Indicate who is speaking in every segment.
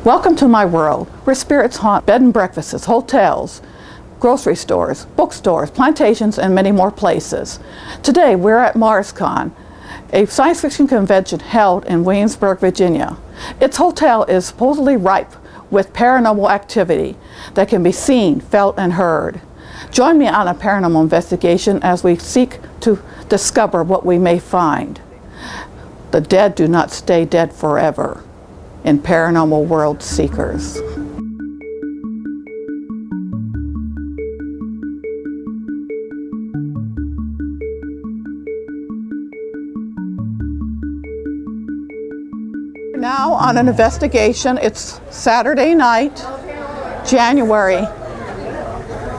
Speaker 1: Welcome to my world, where spirits haunt bed and breakfasts, hotels, grocery stores, bookstores, plantations, and many more places. Today we're at MarsCon, a science fiction convention held in Williamsburg, Virginia. Its hotel is supposedly ripe with paranormal activity that can be seen, felt, and heard. Join me on a paranormal investigation as we seek to discover what we may find. The dead do not stay dead forever in Paranormal World Seekers. Now on an investigation. It's Saturday night, January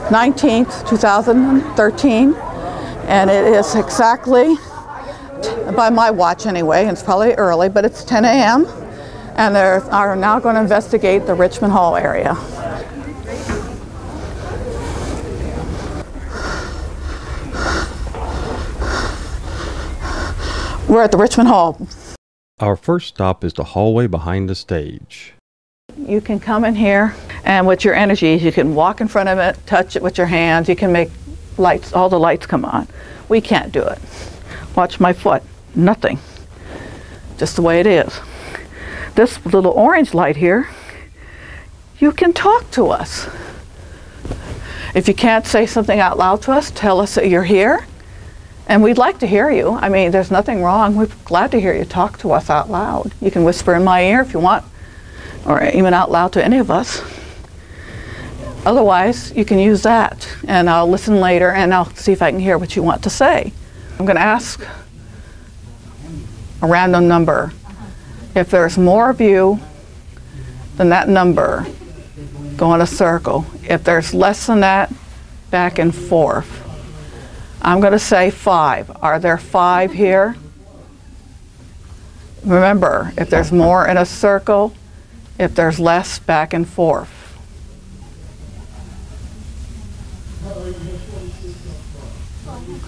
Speaker 1: 19th, 2013, and it is exactly, by my watch anyway, it's probably early, but it's 10 a.m. and they are now going to investigate the Richmond Hall area. We're at the Richmond Hall.
Speaker 2: Our first stop is the hallway behind the stage.
Speaker 1: You can come in here, and with your energies, you can walk in front of it, touch it with your hands. You can make lights, all the lights come on. We can't do it. Watch my foot. Nothing. Just the way it is. This little orange light here, you can talk to us. If you can't say something out loud to us, tell us that you're here. And we'd like to hear you. I mean, there's nothing wrong. We're glad to hear you talk to us out loud. You can whisper in my ear if you want, or even out loud to any of us. Otherwise, you can use that, and I'll listen later, and I'll see if I can hear what you want to say. I'm going to ask a random number. If there's more of you than that number, go in a circle. If there's less than that, back and forth. I'm going to say 5. Are there 5 here? Remember, if there's more in a circle, if there's less, back and forth.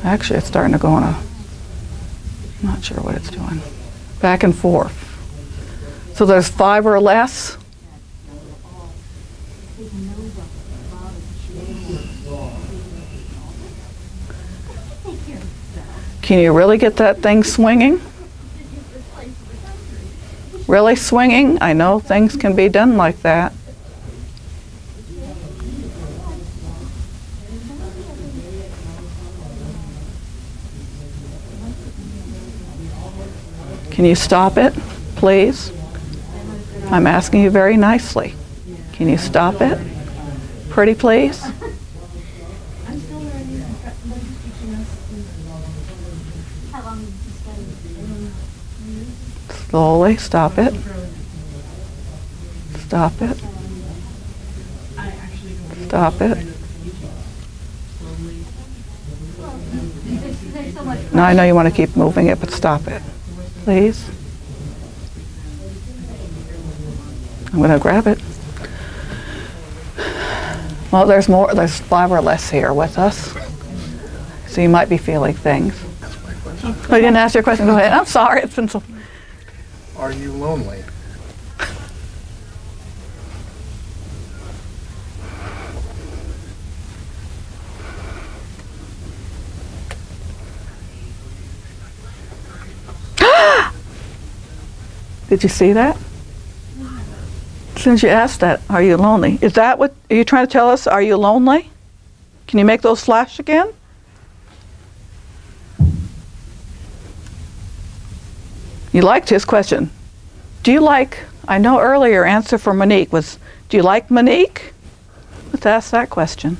Speaker 1: Actually, it's starting to go on a, I'm not sure what it's doing. Back and forth. So there's 5 or less. Can you really get that thing swinging? Really swinging? I know things can be done like that. Can you stop it, please? I'm asking you very nicely. Can you stop it? Pretty please? Slowly, stop it. Stop it. Stop it. Now I know you want to keep moving it, but stop it. Please. I'm going to grab it. Well, there's more. There's 5 or less here with us. So you might be feeling things. Oh, you didn't ask your question. Go ahead. I'm sorry. It's been so...
Speaker 3: Are you lonely?
Speaker 1: Did you see that? As soon as you asked that, are you lonely? Is that what, are you trying to tell us, are you lonely? Can you make those flash again? You liked his question. Do you like, I know earlier answer for Monique was, do you like Monique? Let's ask that question.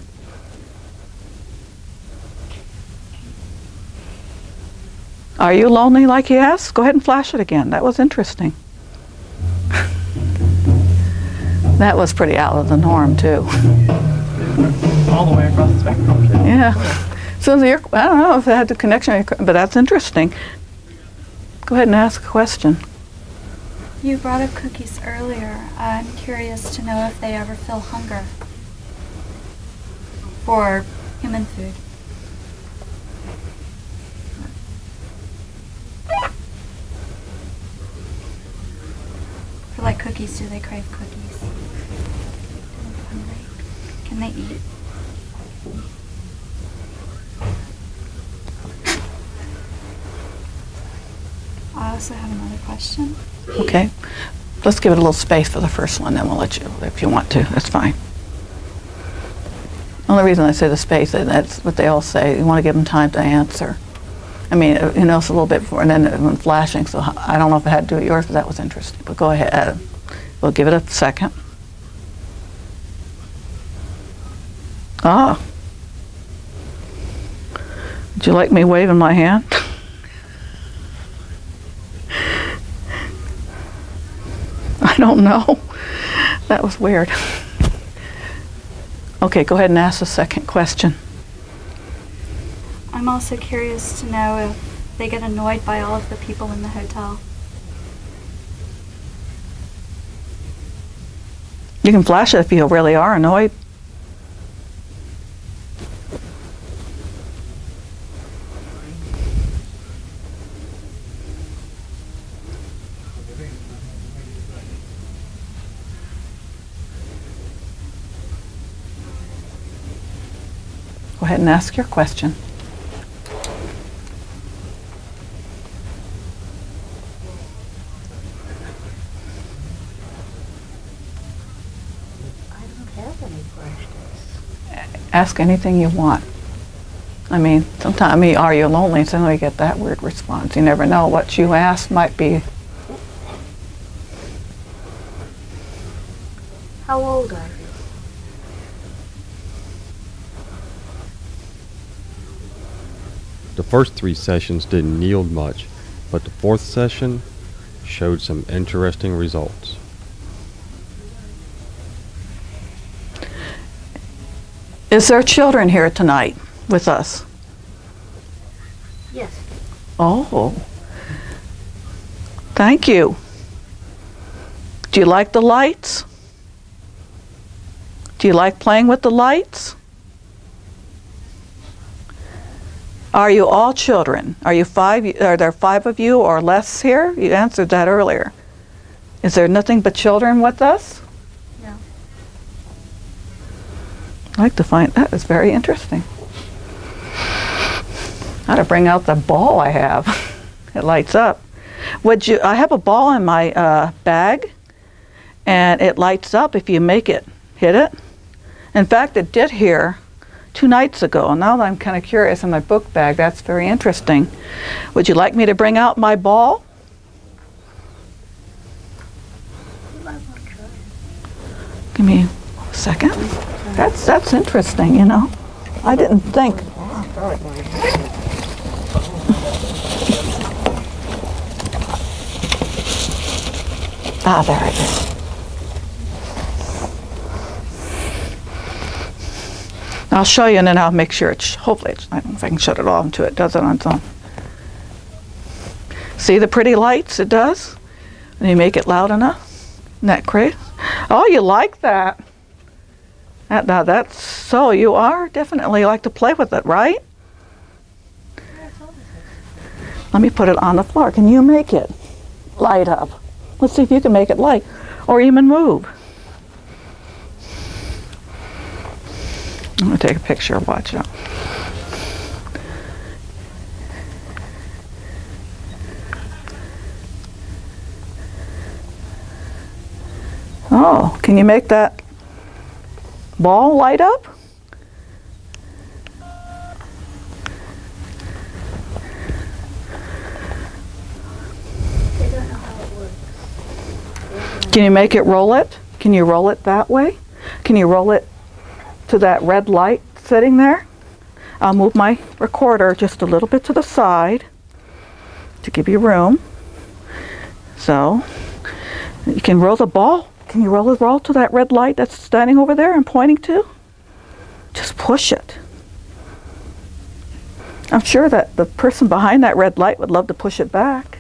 Speaker 1: Are you lonely like he asked? Go ahead and flash it again. That was interesting. That was pretty out of the norm too.
Speaker 3: All the way across the spectrum.
Speaker 1: Yeah. So I don't know if it had the connection, but that's interesting. Go ahead and ask a question.
Speaker 4: You brought up cookies earlier. I'm curious to know if they ever feel hunger for human food. For like cookies. cookies? Do they crave cookies? They're hungry. Can they eat? I also have another question.
Speaker 1: Okay. Let's give it a little space for the first one, then we'll let you, if you want to. That's fine. Only reason I say the space, that's what they all say. You want to give them time to answer. I mean, you know, it's a little bit before, and then it went flashing, so I don't know if it had to do with yours, but that was interesting. But go ahead. We'll give it a second. Ah. Would you like me waving my hand? I don't know. That was weird. Okay, go ahead and ask the second question.
Speaker 4: I'm also curious to know if they get annoyed by all of the people in the hotel.
Speaker 1: You can flash it if you really are annoyed. Go ahead and ask your question.
Speaker 5: I don't have any questions.
Speaker 1: Ask anything you want. I mean, sometimes, I mean, are you lonely? Suddenly you get that weird response. You never know. What you ask might be.
Speaker 5: How old are you?
Speaker 2: The first 3 sessions didn't yield much, but the 4th session showed some interesting results.
Speaker 1: Is there children here tonight with us?
Speaker 5: Yes.
Speaker 1: Oh. Thank you. Do you like the lights? Do you like playing with the lights? Are you all children? Are you 5? Are there 5 of you or less here? You answered that earlier. Is there nothing but children with us?
Speaker 4: No.
Speaker 1: I'd like to find that is very interesting. I gotta bring out the ball I have. It lights up. Would you? I have a ball in my bag, and it lights up if you make it hit it. In fact, it did here 2 nights ago. Now that I'm kind of curious in my book bag, that's very interesting. Would you like me to bring out my ball? Give me a second. That's interesting, you know. I didn't think. Ah, there it is. I'll show you and then I'll make sure it's, hopefully it's, I don't know if I can shut it off until it does it on its own. See the pretty lights it does? And you make it loud enough? Isn't that great? Oh, you like that? Now that's, so you are definitely like to play with it, right? Let me put it on the floor. Can you make it light up? Let's see if you can make it light or even move. I'm going to take a picture. Watch out. Oh, can you make that ball light up?
Speaker 5: They don't know how it works.
Speaker 1: Can you make it roll it? Can you roll it that way? Can you roll it to that red light sitting there? I'll move my recorder just a little bit to the side to give you room. So you can roll the ball. Can you roll the ball to that red light that's standing over there and pointing to? Just push it. I'm sure that the person behind that red light would love to push it back.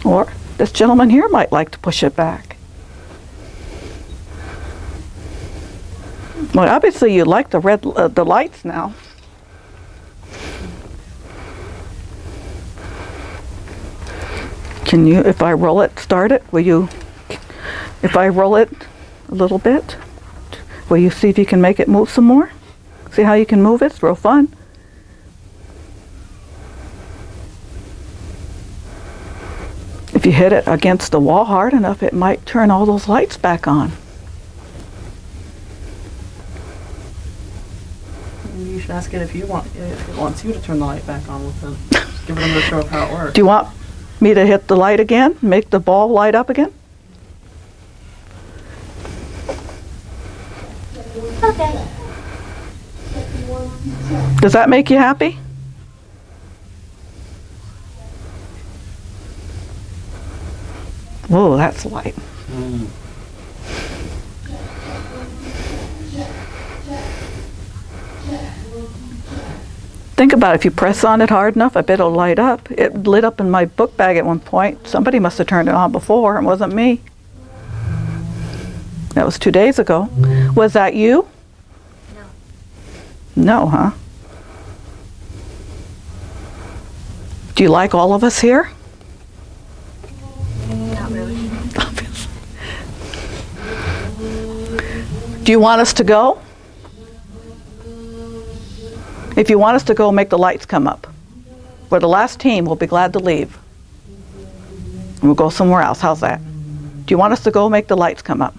Speaker 1: Or this gentleman here might like to push it back. Well, obviously you like the red, the lights now. Can you, if I roll it, start it? Will you, if I roll it a little bit, will you see if you can make it move some more? See how you can move it? It's real fun. If you hit it against the wall hard enough, it might turn all those lights back on.
Speaker 3: Maybe you should ask it if you want, if it wants you to turn the light back on with them. Just give it another show of how it works.
Speaker 1: Do you want me to hit the light again? Make the ball light up again?
Speaker 5: Okay.
Speaker 1: Does that make you happy? Whoa, that's light. Think about it. If you press on it hard enough, I bet it'll light up. It lit up in my book bag at one point. Somebody must have turned it on before. It wasn't me. That was 2 days ago. Was that you?
Speaker 5: No.
Speaker 1: No, huh? Do you like all of us here?
Speaker 5: Not really.
Speaker 1: Do you want us to go? If you want us to go, make the lights come up. We're the last team. We'll be glad to leave. And we'll go somewhere else. How's that? Do you want us to go, make the lights come up?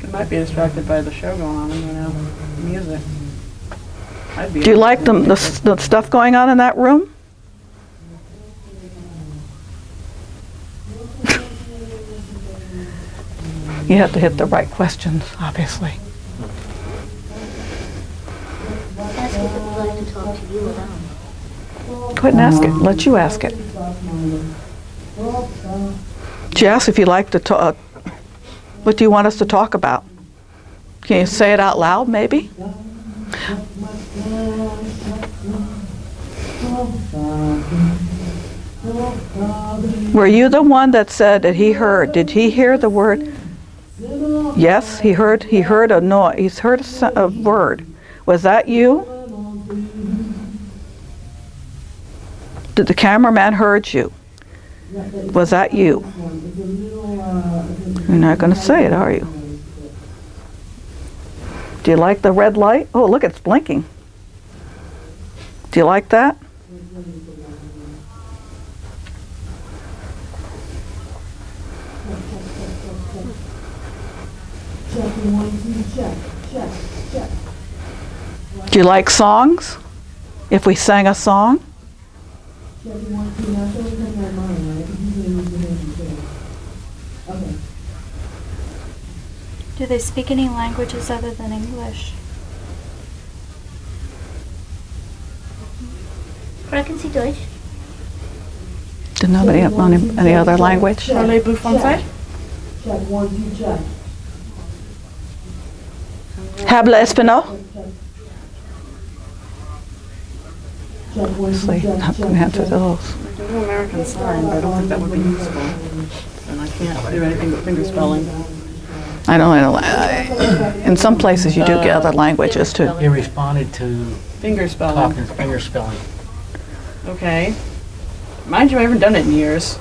Speaker 3: You might be distracted by the show going on and now music. I'd be
Speaker 1: Do you like the stuff going on in that room? You have to hit the right questions, obviously.
Speaker 5: Ask if it would like to talk to you alone.
Speaker 1: Go ahead and ask it. Let you ask it. She asked if you like to talk. What do you want us to talk about? Can you say it out loud, maybe? Were you the one that said that he heard? Did he hear the word? Yes, he heard a noise. He's heard a word. Was that you? Did the cameraman heard you? Was that you? You're not going to say it, are you? Do you like the red light? Oh, look, it's blinking. Do you like that? Do you like songs? If we sang a song?
Speaker 4: Do they speak any languages other than English?
Speaker 5: Sprechen Sie Deutsch?
Speaker 1: Did nobody have any other language?
Speaker 3: Parlez-vous français?
Speaker 1: Habla español? Obviously, not going to answer those.
Speaker 3: I can do American Sign, but I don't think that would be useful. And I can't do anything but finger spelling.
Speaker 1: I don't know. In some places, you do get other languages too.
Speaker 6: He responded to
Speaker 3: Finger spelling.
Speaker 6: talking finger spelling.
Speaker 3: Okay. Mind you, I haven't done it in years.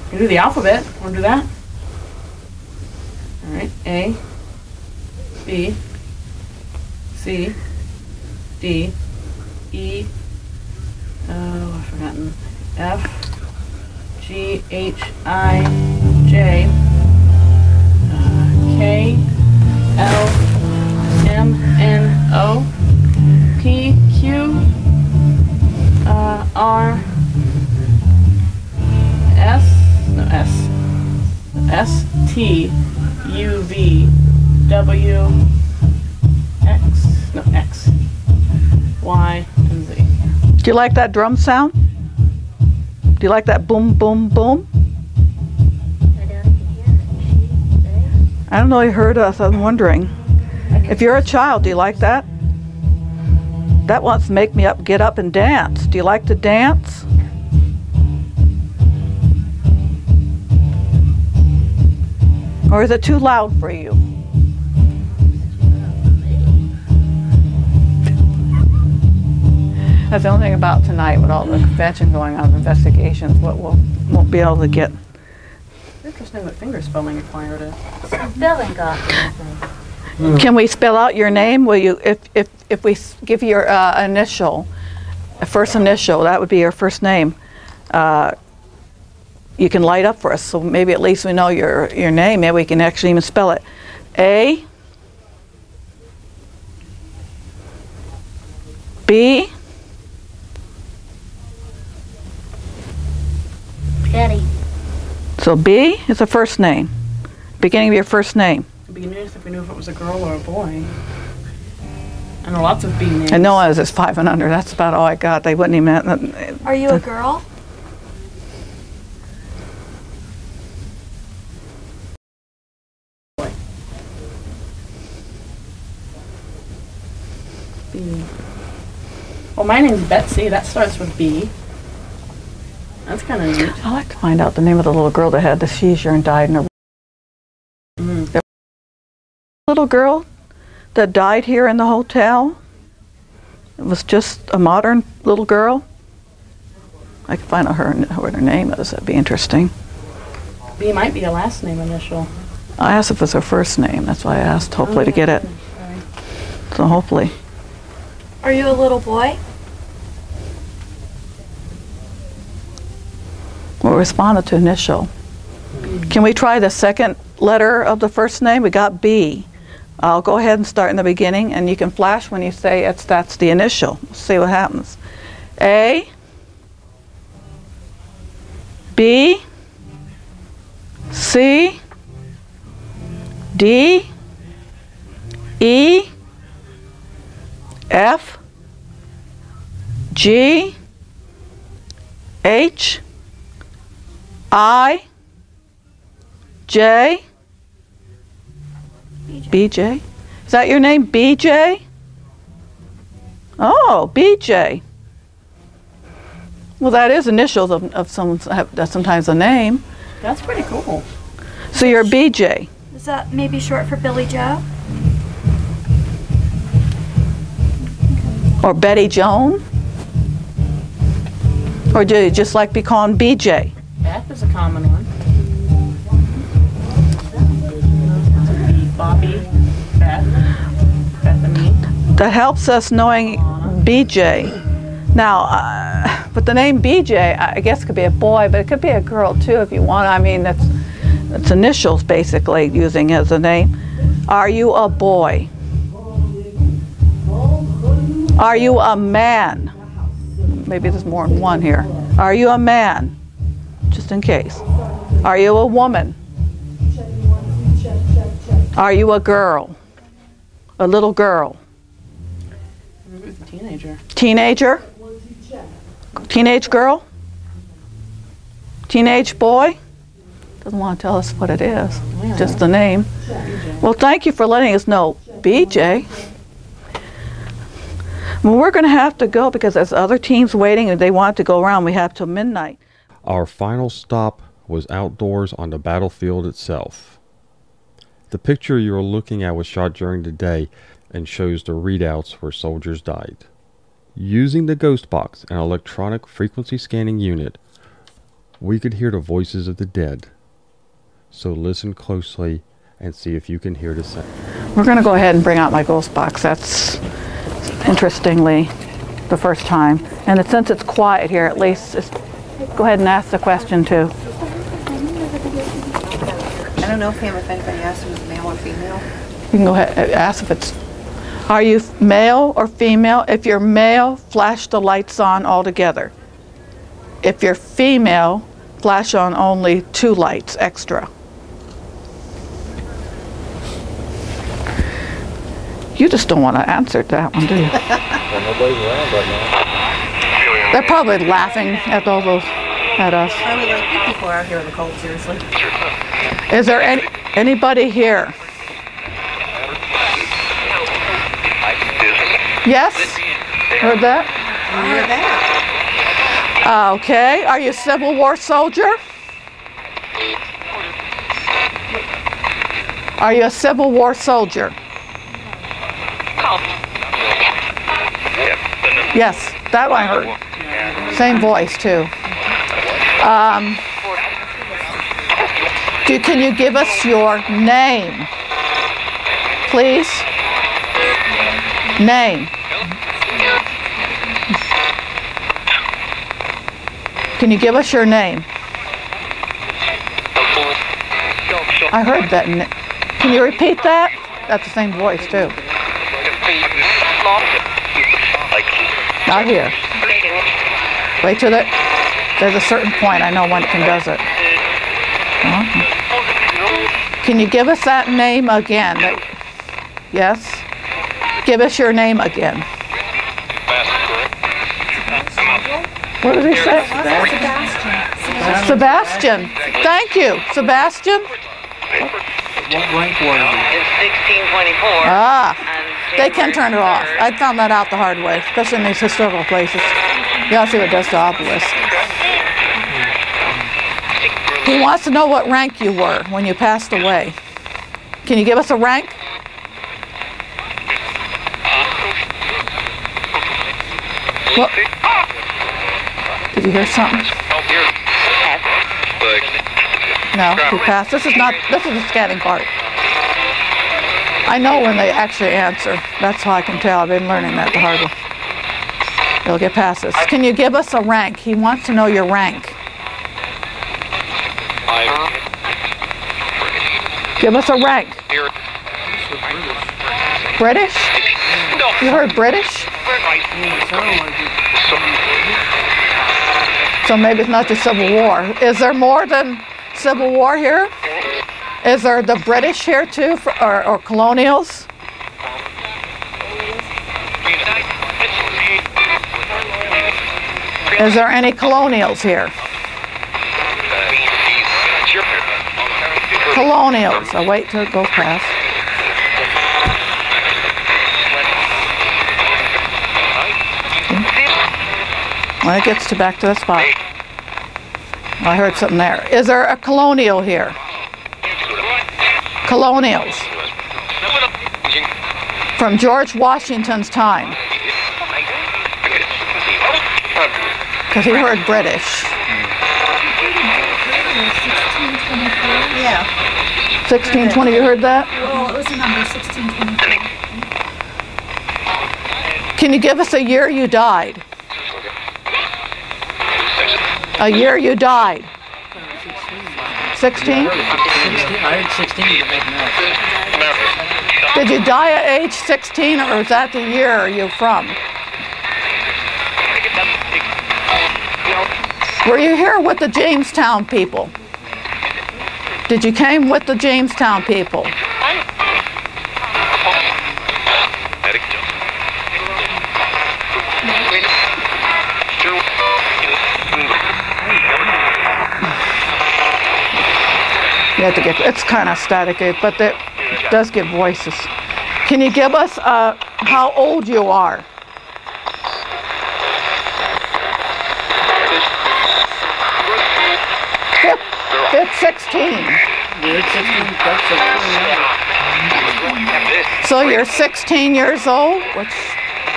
Speaker 3: You can do the alphabet. Want to do that? All right. A, B, C, D, E, oh, I've forgotten. F, G, H, I, J, K, L, M, N, O, P, Q, R, S, T, U, V, W, X, Y, and Z.
Speaker 1: Do you like that drum sound? Do you like that boom, boom, boom?
Speaker 5: I doubt I can hear it.
Speaker 1: I don't know, you heard us. I'm wondering. If you're a child, do you like that? That wants to make me get up and dance. Do you like to dance? Or is it too loud for you? That's the only thing about tonight with all the convention going on, investigations, what we'll won't be able to get.
Speaker 3: Interesting that finger spelling acquired it.
Speaker 5: Spelling got me.
Speaker 1: Can we spell out your name? Will you, if we give you your initial, first initial, that would be your first name. You can light up for us, so maybe at least we know your name. Maybe we can actually even spell it. A, B,
Speaker 5: Betty.
Speaker 1: so B is the first name, beginning of your first name.
Speaker 3: It'd be nice if we knew if it was a girl or a boy. I know lots of B names.
Speaker 1: And no one is 5 and under. That's about all I got. They wouldn't even.
Speaker 4: Are you a girl?
Speaker 3: B. Well, my name's Betsy. That starts with B. That's kind of neat.
Speaker 1: I'd like to find out the name of the little girl that had the seizure and died in a. Little girl that died here in the hotel. It was just a modern little girl. I could find out what her name is. That'd be interesting.
Speaker 3: B might be a last name initial.
Speaker 1: I asked if it was her first name. That's why I asked, hopefully, to get it.
Speaker 3: Sorry.
Speaker 1: So hopefully.
Speaker 4: Are you a little boy?
Speaker 1: We'll respond to initial. Can we try the second letter of the first name? We got B. I'll go ahead and start in the beginning, and you can flash when you say that's the initial. We'll see what happens. A, B, C, D, E, F, G, H, I, J, BJ. Is that your name, BJ? Oh, BJ. Well, that is initials of someone's, that's sometimes a name.
Speaker 3: That's pretty cool.
Speaker 1: So you're BJ.
Speaker 4: Is that maybe short for Billy Joe?
Speaker 1: Or Betty Joan? Or do you just like to be called BJ?
Speaker 3: Beth is a common one. Bobby, Beth, Bethany.
Speaker 1: That helps us knowing BJ. Now, but the name BJ, I guess could be a boy, but it could be a girl too if you want. I mean, that's initials basically using as a name. Are you a boy? Are you a man? Maybe there's more than one here. Are you a man? Just in case. Are you a woman? Are you a girl? A little girl?
Speaker 3: Maybe it's a teenager.
Speaker 1: Teenager? Teenage girl? Teenage boy? Doesn't want to tell us what it is.
Speaker 3: Yeah.
Speaker 1: Just the name.
Speaker 3: BJ.
Speaker 1: Well, thank you for letting us know, BJ. Well, we're going to have to go because there's other teams waiting and they want to go around. We have till midnight.
Speaker 2: Our final stop was outdoors on the battlefield itself. The picture you are looking at was shot during the day and shows the readouts where soldiers died. Using the ghost box, an electronic frequency scanning unit, we could hear the voices of the dead. So listen closely and see if you can hear the sound.
Speaker 1: We're going to go ahead and bring out my ghost box. That's, interestingly, the first time. And since it's quiet here, at least, go ahead and ask the question too.
Speaker 7: I don't know if anybody asked if it was male or female.
Speaker 1: You can go ahead and ask if it's, are you male or female? If you're male, flash the lights on all together. If you're female, flash on only 2 lights extra. You just don't want to answer that one, do you?
Speaker 8: Well, nobody's around right now.
Speaker 1: They're probably laughing at all those, at us.
Speaker 7: I would like people out here in the cold, seriously.
Speaker 1: Is there anybody here? Yes? Heard that?
Speaker 7: I heard that.
Speaker 1: Okay. Are you a Civil War soldier? Are you a Civil War soldier? Yes. That one I heard. Same voice too. Can you give us your name, please? Name. Can you give us your name? I heard that. Can you repeat that? That's the same voice too. Not here. Wait till there's a certain point. I know when it does it. Can you give us that name again? Yes? Give us your name again. What did he say? Sebastian. Thank you. Sebastian?
Speaker 6: What rank were you?
Speaker 5: In 1624.
Speaker 1: Ah, they can turn it off. I found that out the hard way, especially in these historical places. You gotta see what it does to obelisk. He wants to know what rank you were when you passed away. Can you give us a rank? What? Did you hear something? No, he passed. This is the scanning part. I know when they actually answer. That's how I can tell. I've been learning that the hard way. They'll get past this. Can you give us a rank? He wants to know your rank. Give us a rank. British? You heard British? So maybe it's not just Civil War. Is there more than Civil War here? Is there the British here too, or colonials? Is there any colonials here? Colonials. I'll wait till it goes past. When it gets back to the spot. I heard something there. Is there a colonial here? Colonials. From George Washington's time. Because he heard British.
Speaker 7: Yeah.
Speaker 1: 1620, you heard that?
Speaker 4: Well, it was a number 1623.
Speaker 1: Can you give us a year you died? A year you died. 16?
Speaker 6: I heard 16 to make math.
Speaker 1: Did you die at age 16, or is that the year you're from? Were you here with the Jamestown people? Did you came with the Jamestown people? You have to get, it's kind of static, but it does give voices. Can you give us how old you are? Fifth 16. So you're 16 years old, which,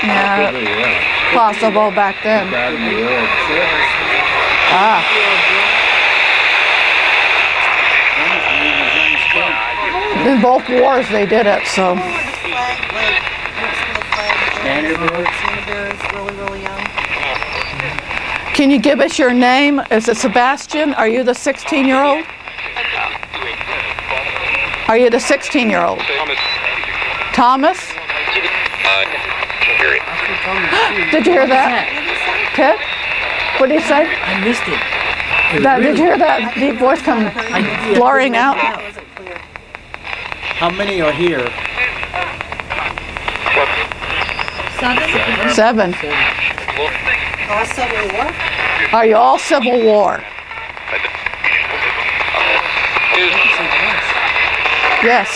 Speaker 1: yeah, possible back then. Ah. In both wars they did it, so. Can you give us your name? Is it Sebastian? Are you the 16-year-old? Are you the 16-year-old? Thomas? Did you hear that? Ted? What did he say?
Speaker 6: I missed it.
Speaker 1: Did you hear that deep voice come blurring out?
Speaker 6: How many are here?
Speaker 1: 7.
Speaker 7: All Civil War?
Speaker 1: Are you all Civil War? Yes.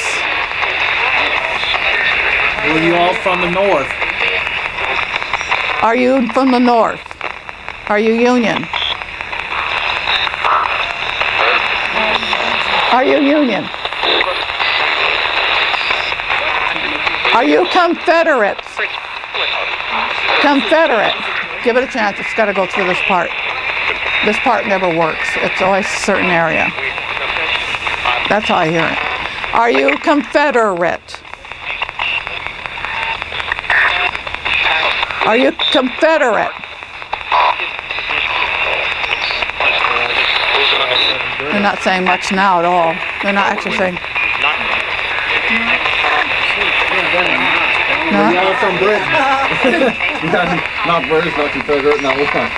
Speaker 6: Were you all from the north?
Speaker 1: Are you from the north? Are you Union? Are you Union? Are you Confederates? Confederate. Give it a chance. It's got to go through this part. This part never works. It's always a certain area. That's how I hear it. Are you Confederate? Are you Confederate? They're not saying much now at all. They're not actually saying. No?
Speaker 8: Y'all from Britain. Not British, not Confederate, not one.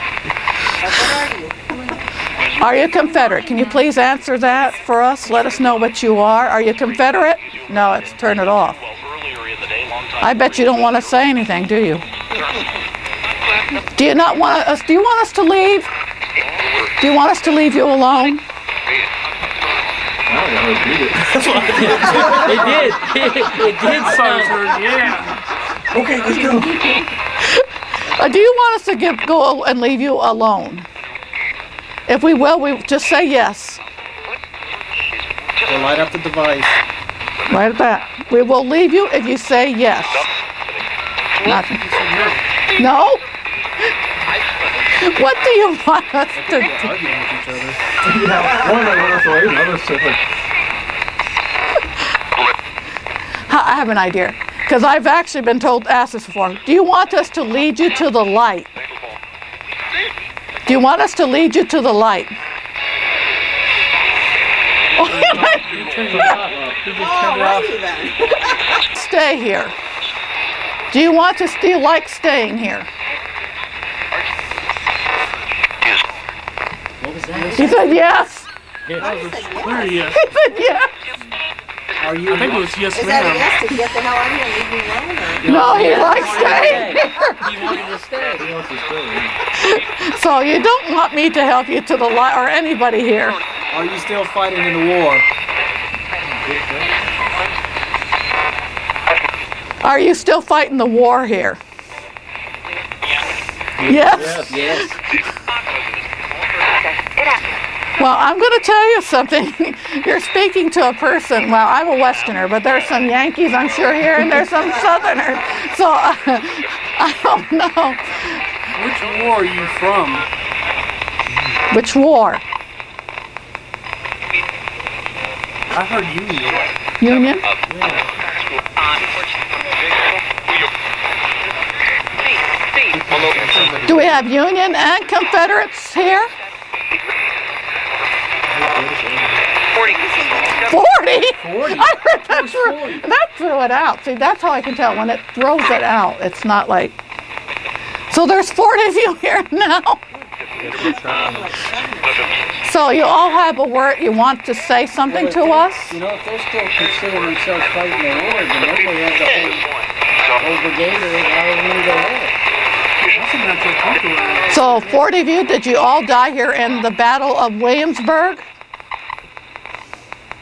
Speaker 1: Are you Confederate? Can you please answer that for us? Let us know what you are. Are you Confederate? No, it's turn it off. I bet you don't want to say anything, do you? Do you not want us? Do you want us to leave? Do you want us to leave you alone?
Speaker 8: I don't know how to beat it.
Speaker 6: It did sound. Yeah.
Speaker 8: Okay, let's go.
Speaker 1: Do you want us to go and leave you alone? If we will, we just say yes.
Speaker 6: We'll light up the device.
Speaker 1: Right at that. We will leave you if you say yes. Nothing. No? What do you want us to do?
Speaker 6: Arguing with each other.
Speaker 8: Yeah, one that went us away, another different.
Speaker 1: I have an idea. Because I've actually been asked this before. Do you want us to lead you to the light? Do you want us to lead you to the light? Stay here. Do you want to? Do you like staying here?
Speaker 6: What was that?
Speaker 1: He said yes.
Speaker 3: Clear yes.
Speaker 1: He said yes.
Speaker 6: Are you?
Speaker 3: I think it was yes,
Speaker 7: Is that a
Speaker 3: ma'am.
Speaker 7: yes to get the hell out of here and leave me alone? Or?
Speaker 1: No, he likes staying here.
Speaker 6: He wanted to stay.
Speaker 8: He wants to stay.
Speaker 1: So you don't want me to help you to the light, or anybody here.
Speaker 6: Are you still fighting in the war?
Speaker 1: Are you still fighting the war here? Yes.
Speaker 6: Yes.
Speaker 1: Well, I'm going to tell you something. You're speaking to a person. Well, I'm a Westerner, but there's some Yankees, I'm sure, here, and there's some Southerners. So I don't know.
Speaker 3: Which war are you from?
Speaker 1: Which war?
Speaker 3: I heard Union.
Speaker 1: Union? Do we have Union and Confederates here? 40? I heard that threw it out. See, that's how I can tell. When it throws it out, it's not like... So there's 40 of you here now. So you all have a word, you want to say something to us?
Speaker 6: You know, if they're still considering themselves fighting the war, then nobody has the whole brigade or however many they have.
Speaker 1: So 40 of you, did you all die here in the Battle of Williamsburg?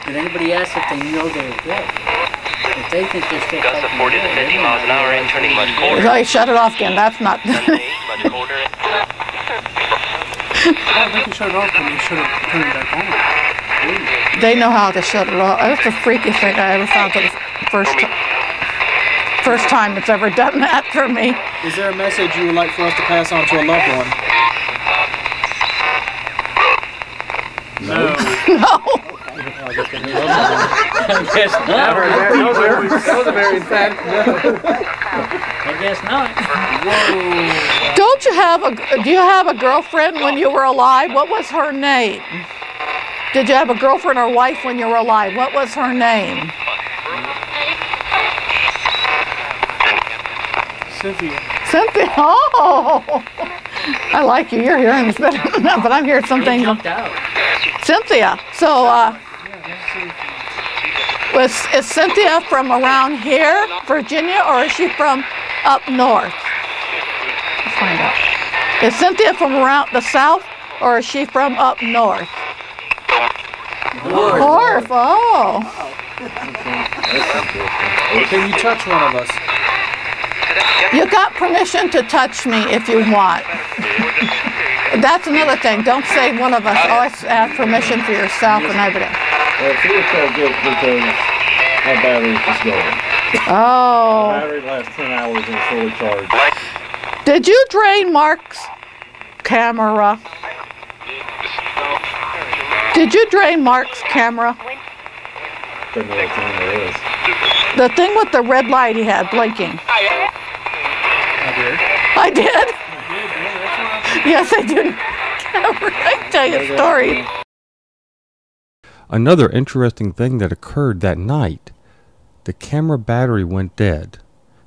Speaker 6: Did anybody ask if they know they're dead? If they think they're still
Speaker 9: Gusts of 40 to 50 miles an hour and turning much colder.
Speaker 1: No, you shut it off again. That's not...
Speaker 9: Much colder.
Speaker 3: I don't think you shut it off when you should have turned it back on.
Speaker 1: They know how to shut it off. That's the freakiest thing I ever found for the first time it's ever done that for me.
Speaker 6: Is there a message you would like for us to pass on to a loved one?
Speaker 3: No.
Speaker 1: No.
Speaker 6: I guess not.
Speaker 8: That was a very emphatic no.
Speaker 6: I guess not. Whoa.
Speaker 1: Don't you have do you have a girlfriend when you were alive? What was her name? Did you have a girlfriend or wife when you were alive? What was her name?
Speaker 3: Cynthia.
Speaker 1: Cynthia. Oh, I like you. You're hearing this better than that, but I'm hearing something.
Speaker 6: Jumped out.
Speaker 1: Cynthia. So, is Cynthia from around here, Virginia, or is she from up north? Let's find out. Is Cynthia from around the south, or is she from up north? North. Oh.
Speaker 6: Can you touch one of us?
Speaker 1: You got permission to touch me if you want. That's another thing. Don't say one of us. Always ask permission for yourself and everything.
Speaker 8: Well, she was so good because my battery was just going.
Speaker 1: Oh.
Speaker 8: The battery lasts 10 hours and it's fully charged.
Speaker 1: Did you drain Mark's camera? Did you drain Mark's camera?
Speaker 8: Don't know what camera it is.
Speaker 1: The thing with the red light he had blinking. I did? Yes, I did. I can tell you a story.
Speaker 2: Another interesting thing that occurred that night, the camera battery went dead.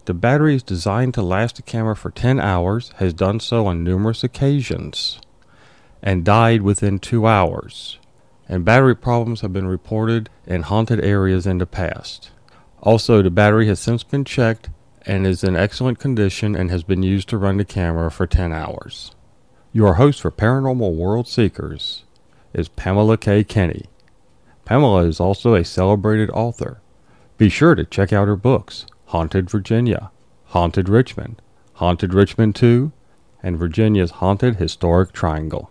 Speaker 2: The battery is designed to last the camera for 10 hours, has done so on numerous occasions, and died within 2 hours. And battery problems have been reported in haunted areas in the past. Also, the battery has since been checked and is in excellent condition and has been used to run the camera for 10 hours. Your host for Paranormal World Seekers is Pamela K. Kenny. Pamela is also a celebrated author. Be sure to check out her books, Haunted Virginia, Haunted Richmond 2, and Virginia's Haunted Historic Triangle.